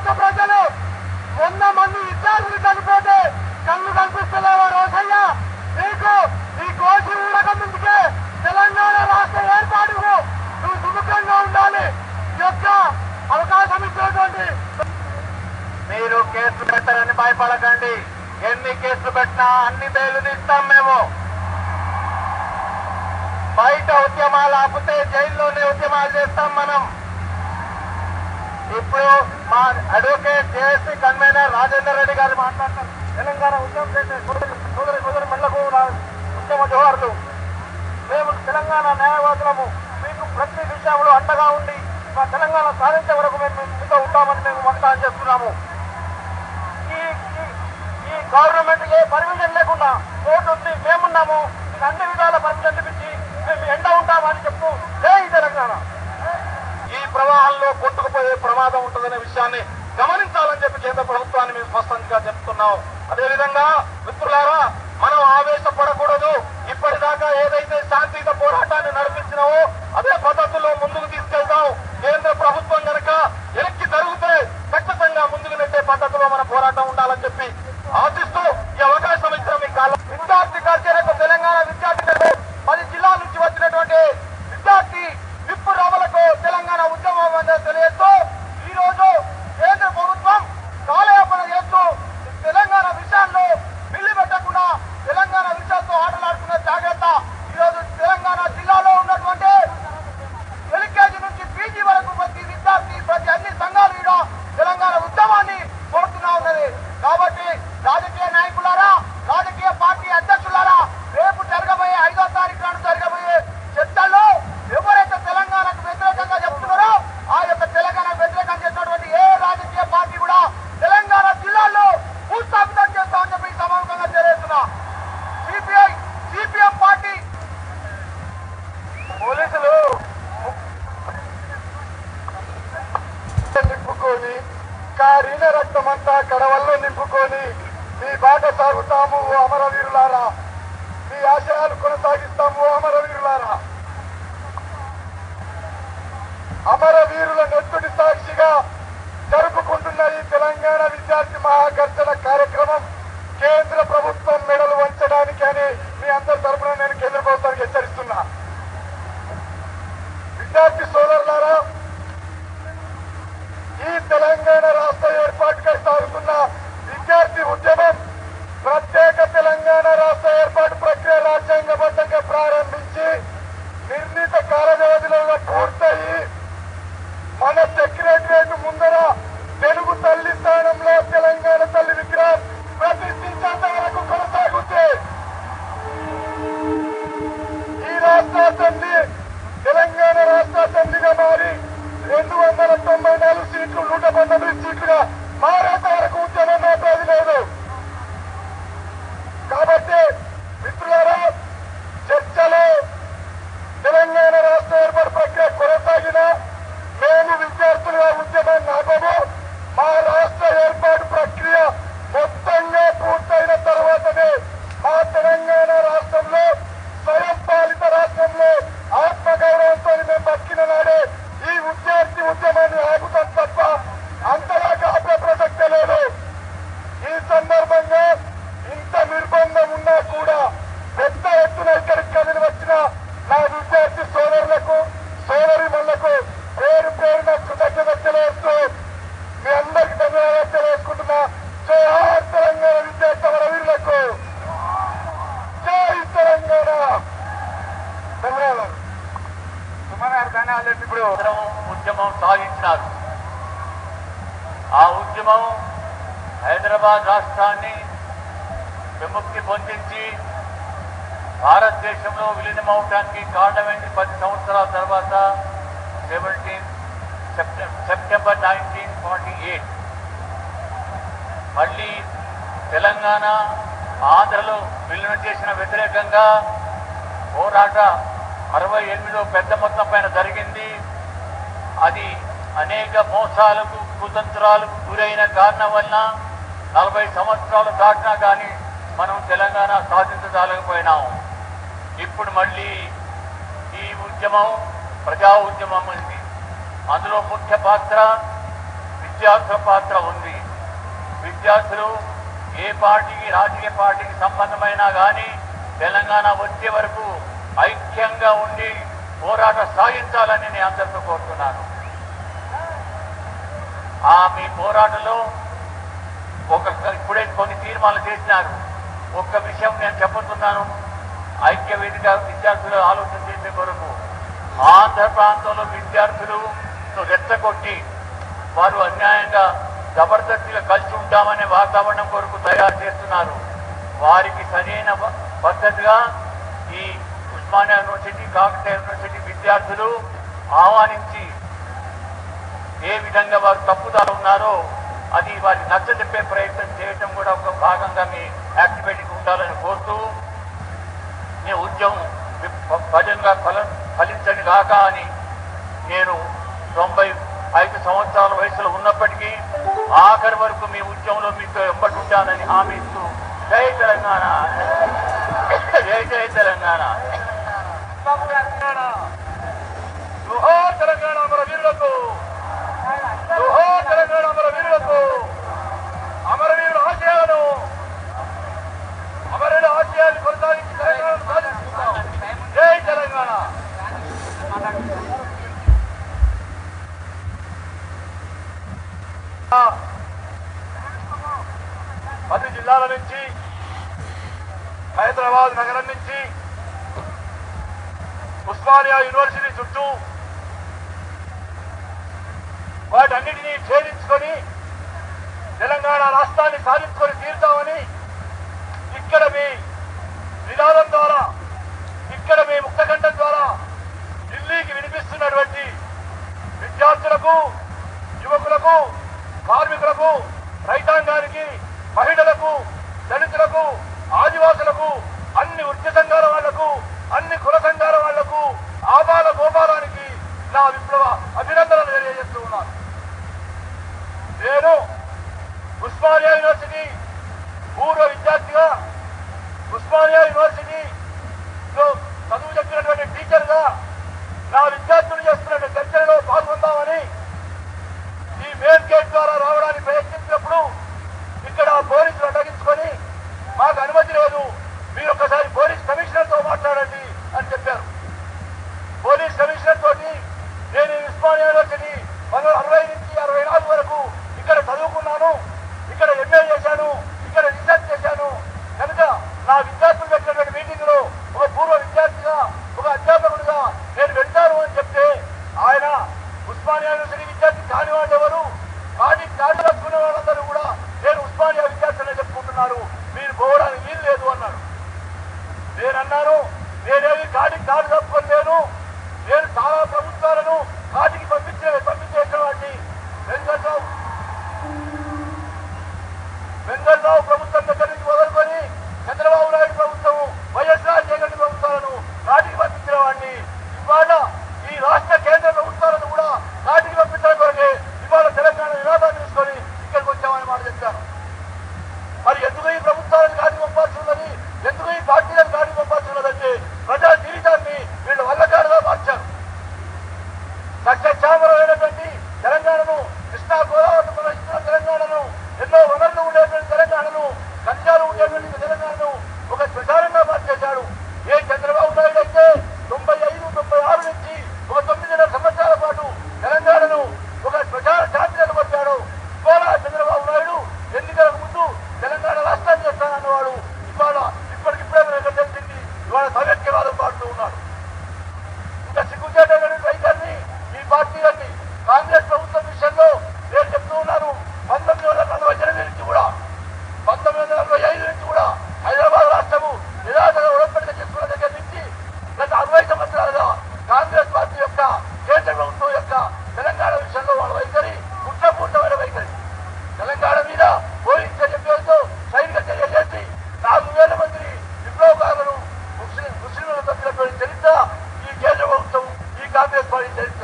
రాష్ట్ర ప్రజలు 100 మంది విద్యార్థులు చనిపోతే కళ్ళు కనిపిస్తలేవా రోజయ్య? నీకు ఈ కోసి ఊడక ముందుకే తెలంగాణ రాష్ట్ర ఏర్పాటుకు నువ్వు సుముఖంగా ఉండాలి. ఈ యొక్క అవకాశం ఇచ్చినటువంటి మీరు కేసులు పెట్టారని భయపడకండి. ఎన్ని కేసులు పెట్టినా అన్ని బెయిలు తీస్తాం మేము. బయట ఉద్యమాలు ఆపితే జైల్లోనే ఉద్యమాలు చేస్తాం మనం. ఇప్పుడు మా advocate JAC convener Rajender Reddy గారు మాట్లాడతారు. తెలంగాణ ఉద్యమం చేసే సోదరి మళ్లకు ఉద్యమ జోహార్లు. మేము తెలంగాణ న్యాయవాదులము. మీకు ప్రతి విషయంలో అండగా ఉండి మా తెలంగాణ సాధించే వరకు మేము మీతో ఉంటామని మేము వాగ్దానం చేస్తున్నాము. ఈ గవర్నమెంట్ ఏ పర్మిషన్ లేకుండా కోర్టు ఉంది, మేమున్నాము. మీకు అన్ని విధాల పర్మిషన్ ఇప్పించి మేము ఎండ ఉంటామని చెప్తూ జై తెలంగాణ. ఈ ప్రవాహంలో కొట్టుకుపోయే ప్రమాదం ఉంటుందనే విషయాన్ని గమనించాలని చెప్పి కేంద్ర ప్రభుత్వాన్ని మేము స్పష్టంగా చెప్తున్నాం. అదేవిధంగా మిత్రులారా, మనం ఆవేశపడకూడదు. ఇప్పటిదాకా ఏదైతే శాంతియుత పోరాటాన్ని నడిపించినావో అదే పద్ధతుల్లో ముందుకు తీసుకెళ్తాం. కేంద్ర ప్రభుత్వం కనుక వెనక్కి జరిగితే ఖచ్చితంగా ముందుకు నెట్టే పద్ధతిలో మన పోరాటం ఉండాలని చెప్పి ఆశిస్తూ ఈ అవకాశం ఇచ్చిన మీ కాలం విద్యార్థి కార్యాలయంలో తెలంగాణ విద్యార్థి 10 జిల్లాల నుంచి వచ్చినటువంటి విద్యార్థి విప్పు రామలకు తెలంగాణ ఉద్యమం తెలియజేస్తూ ఈ రోజు కేంద్ర ప్రభుత్వం కాలయాపన చేస్తూ తెలంగాణ విషయాల్లో బిల్లు పెట్టకుండా తెలంగాణ విషయాలతో ఆటలాడుతున్న జాగ్రత్త. ఈరోజు తెలంగాణ జిల్లాలో ఉన్నటువంటి ఎల్కేజీ నుంచి పీజీ వరకు ప్రతి విద్యార్థి ప్రతి అన్ని సంఘాలు ఈడ తెలంగాణ ఉద్యమాన్ని కోరుతున్నా ఉన్నది. కాబట్టి రాజకీయ నాయకులారా, రాజకీయ పార్టీ అధ్యక్షులారా, రేపు జరగబోయే 5వ తారీఖు నాడు జరగబోయే చర్చల్లో ఎవరైతే తెలంగాణకు వ్యతిరేకంగా చెప్తున్నారో ఆ యొక్క తెలంగాణకు వ్యతిరేకంగా చేసినటువంటి ఏ రాజకీయ పార్టీ కూడా తెలంగాణ జిల్లాల్లో భూస్థాపితం చేస్తామని చెప్పి సమావేశంగా తెలియజేస్తున్నా. సిపిఎం పార్టీ పోలీసులు నింపుకొని కారిన రక్తమంతా కడవల్లో నింపుకొని మీ బాట సాగుతాము అమరవీరులారా, మీ ఆశయాలు కొనసాగిస్తాము అమరవీరులారా. అమరవీరుల నెత్తుడి సాక్షిగా జరుపుకుంటున్న ఈ తెలంగాణ విద్యార్థి మహాగర్జన కార్యక్రమం కేంద్ర ప్రభుత్వం మెడలు వంచడానికి అని మీ అందరి తరఫున నేను కేంద్ర ప్రభుత్వానికి హెచ్చరిస్తున్నా. విద్యార్థి సోదరులారా, ఈ తెలంగాణ రాష్ట్ర ఏర్పాటుకై సాగుతున్న విద్యార్థి ఉద్యమం ప్రత్యేక తెలంగాణ రాష్ట్ర ఏర్పాటు ప్రక్రియ రాజ్యాంగబద్ధంగా ప్రారంభించి నిర్ణీత కాల వ్యవధిలో పూర్తయి మన సెక్రటరియట్ ముందర తెలుగు తల్లి స్థానంలో తెలంగాణ తల్లి విగ్రహం ప్రతిష్ఠించేంత వరకు కొనసాగుతే ఈ రాష్ట్ర అసెంబ్లీ తెలంగాణ రాష్ట్ర అసెంబ్లీగా మారి 294 సీట్లు 119 సీట్లుగా మారేంత వరకు ఉద్యమం ఆపేది లేదు. కాబట్టి మిత్రులారా, చర్చలో తెలంగాణ రాష్ట్ర ఏర్పాటు ప్రక్రియ కొనసాగిన మేము విద్యార్థులుగా ఉద్యమాన్ని ఆపము. మా రాష్ట్ర ఏర్పాటు ప్రక్రియ మొత్తంగా పూర్తయిన తర్వాతనే మా తెలంగాణ రాష్ట్రంలో స్వయం పాలిత రాష్ట్రంలో ఆత్మగౌరవంతో మేము బతికిన నాడే ఈ విద్యార్థి ఉద్యమాన్ని ఆగుతాం తప్ప అంతలాగా ఆపే ప్రసక్తే లేదు. ఈ సందర్భంగా ఇంత నిర్బంధం ఉన్నా కూడా పెద్ద ఎత్తున ఇక్కడికి కదిలి వచ్చిన నా విద్యార్థి సోదరులకు సోదరిమణులకు పేరు పేరున కృతజ్ఞతలు తెలియజేస్తూ మీ అందరికీ ధన్యవాదాలు తెలియజేసుకుంటున్నా. జోహార్ తెలంగాణ విద్యార్థి అమరవీరులకు, జై తెలంగాణ. ధన్యవాదాలు. ఇప్పుడు ఉద్యమం సాగించినారు. ఆ ఉద్యమం హైదరాబాద్ రాష్ట్రాన్ని విముక్తి పొందించి భారతదేశంలో విలీనమవటానికి కారణమైంది 10 సంవత్సరాల తర్వాత సెప్టెంబర్ 1948 మళ్ళీ తెలంగాణ ఆంధ్రలో విలీనం చేసిన వ్యతిరేకంగా పోరాట 68లో పెద్ద మొత్తం పైన జరిగింది. అది అనేక మోసాలకు కుతంత్రాలకు గురైన కారణం వలన 40 సంవత్సరాలు దాటినా కానీ మనం తెలంగాణ సాధించలేకపోయినాము. ఇప్పుడు మళ్ళీ ఈ ఉద్యమం ప్రజా ఉద్యమం ఉంది. అందులో ముఖ్య పాత్ర విద్యార్థుల పాత్ర ఉంది. విద్యార్థులు ఏ పార్టీకి, రాజకీయ పార్టీకి సంబంధమైనా కానీ తెలంగాణ వచ్చే వరకు ఐక్యంగా ఉండి పోరాటం సాగించాలని నేను అందరితో కోరుతున్నాను. మీ పోరాటంలో ఇప్పుడే కొన్ని తీర్మానాలు చేసినారు. ఒక్క విషయం నేను చెప్పుతున్నాను. ఐక్య వేదిక విద్యార్థులు ఆలోచన చేసే కొరకు ఆంధ్ర ప్రాంతంలో విద్యార్థులు రెచ్చగొట్టి వారు అన్యాయంగా జబర్దస్తిగా కలిసి ఉంటామనే వాతావరణం కొరకు తయారు చేస్తున్నారు. వారికి సరైన పద్ధతిగా ఈ ఉస్మానియా యూనివర్సిటీ, కాకతీయ యూనివర్సిటీ విద్యార్థులు ఆహ్వానించి ఏ విధంగా వారు తప్పుదారు ఉన్నారో అది వారికి నచ్చజెప్పే ప్రయత్నం చేయటం కూడా ఒక భాగంగా మీ యాక్టివిటీకి ఉండాలని కోరుతూ, మీ ఉద్యమం భజనగా ఫలించని కాక అని నేను 95 సంవత్సరాల వయసులో ఉన్నప్పటికీ ఆఖరి వరకు మీ ఉద్యమంలో మీతో ఎంబటి ఉంటానని హామీ ఇస్తూ జై తెలంగాణ, జై జై తెలంగాణ. జోహార్ తెలంగాణ అమర వీరులకు, జోహార్ తెలంగాణ అమర వీరులకు. అమరవీరుల ఆశయాలను, అమరుల ఆశయాన్ని కొనసాగించి తెలంగాణను సాధిస్తున్నాం. జై తెలంగాణ. 10 జిల్లాల నుంచి, హైదరాబాద్ నగరం నుంచి, ఉస్మానియా యూనివర్సిటీ చుట్టూ వాటన్నిటినీ ఛేదించుకొని తెలంగాణ రాష్ట్రాన్ని సాధించుకొని తీరుతామని ఇక్కడ మీ నినాదం ద్వారా, ఇక్కడ మీ ముక్తకంఠం ద్వారా ఢిల్లీకి వినిపిస్తున్నటువంటి విద్యార్థులకు, యువకులకు, కార్మికులకు, రైతాంగానికి, మహిళలకు, దళితులకు, ఆదివాసులకు, అన్ని వృత్తి సంఘాల వాళ్లకు, అన్ని కుల సంఘాల వాళ్లకు, ఆబాల గోపాలానికి నా విప్లవ అభినందనలు తెలియజేస్తూ ఉన్నాను. నేను ఉస్మానియా యూనివర్సిటీ పూర్వ విద్యార్థిగా, ఉస్మానియా యూనివర్సిటీలో చదువు చెప్పినటువంటి టీచర్గా నా విద్యార్థులు చేస్తున్న చర్చలలో పాల్గొందామని ఈ మెయిన్ గేట్ ద్వారా రావడానికి ప్రయత్నించినప్పుడు ఇక్కడ పోలీసులు అడ్డగించుకొని మాకు అనుమతి లేదు, మీరు ఒక్కసారి పోలీస్ కమిషనర్తో మాట్లాడండి అని చెప్పారు. పోలీస్ కమిషనర్ తోటి నేను ఉస్మానియా యూనివర్సిటీ 1960 నుంచి 64 వరకు ఇక్కడ చదువుకున్నాను, ఇక్కడ ఎంఏ చేశాను, ఇక్కడ రీసెర్చ్ చేశాను కనుక నా విద్యార్థులు పెట్టినటువంటి మీటింగ్ లో ఒక పూర్వ విద్యార్థిగా, ఒక అధ్యాపకుడిగా నేను వెళ్తాను అని చెప్తే ఆయన ఉస్మానియా యూనివర్సిటీ విద్యార్థి కాని వాళ్ళు ఎవరు, కార్డు కట్టుకునే వాళ్ళందరూ కూడా నేను ఉస్మానియా విద్యార్థులే చెప్పుకుంటున్నారు, మీరు పోవడానికి వీలు లేదు అన్నాడు. నేనన్నాను, నేనేది కార్డు తప్పుకోలేను, నేను చాలా ప్రభుత్వాలను కాటికి పంపించేటువంటి వెంగళరావు ప్రభుత్వం దగ్గర నుంచి మొదలుకొని చంద్రబాబు నాయుడు ప్రభుత్వం, వైఎస్ రాజశేఖర ప్రభుత్వాలను కాటికి పంపించిన వాడిని ఇవాళ ఈ రాష్ట్ర కేంద్ర ప్రభుత్వాలను కూడా కాటికి పంపించడం కొరకే ఇవాళ తెలంగాణ నినాదాన్ని తీసుకొని ఇక్కడికి వచ్చామని మాట చెప్పాను. మరి ఎందుకు ఈ ప్రభుత్వాలను కాటికి పంపాల్సి ఉన్నది, ఎందుకు ఈ పార్టీలను కాటికి పంపాల్సి ఉన్నదంటే ప్రజల జీవితాన్ని వీళ్ళు వల్లకాడుగా మార్చారు. సస్యశ్యామలమైనటువంటి తెలంగాణను, కృష్ణా గోదావరి ఇస్తున్న తెలంగాణను, ఎన్నో వనరులు ఉండేటువంటి తెలంగాణను, ఖనిజాలు ఉండేటువంటి తెలంగాణను ఒక శ్మశానంగా మార్చేశాడు. ఏ చంద్రబాబు నాయుడు అయితే 95, 96 నుంచి ఒక 9 సంవత్సరాల పాటు తెలంగాణను ఒక శ్మశాన శాంతిని పట్టాడు. ఇవాళ చంద్రబాబు నాయుడు ఎన్నికలకు ముందు తెలంగాణ రాష్ట్రాన్ని చేస్తానన్నవాడు ఇవాళ ఇప్పటికిప్పుడే మనకు తెలిసింది ఇవాళ సమైక్యవాదం పాడుతూ ఉన్నాడు. ఇంకా సిగ్గుచేటటువంటి వైఖరిని ఈ పార్టీలన్నీ కాంగ్రెస్ ప్రభుత్వం విషయంలో నేను చెప్తూ ఉన్నాను. 1948 నుంచి కూడా 1945 నుంచి కూడా హైదరాబాద్ రాష్ట్రము నిరాశగా ఉడంబడిక చేసుకున్న దగ్గర నుంచి గత 60 సంవత్సరాలుగా కాంగ్రెస్ పార్టీ యొక్క కేంద్ర ప్రభుత్వం యొక్క తెలంగాణ విషయంలో వాళ్ళ వైఖరి కుట్రపూర్తమైన వైఖరి. తెలంగాణ మీద పోలీస్ చర్య పేరుతో సైనిక చర్య చేసి 4,000 మంది విప్లవకారులను ముస్లింలను తప్పినటువంటి చరిత్ర ఈ కేంద్ర ప్రభుత్వం, ఈ కాంగ్రెస్ పార్టీ చరిత్ర.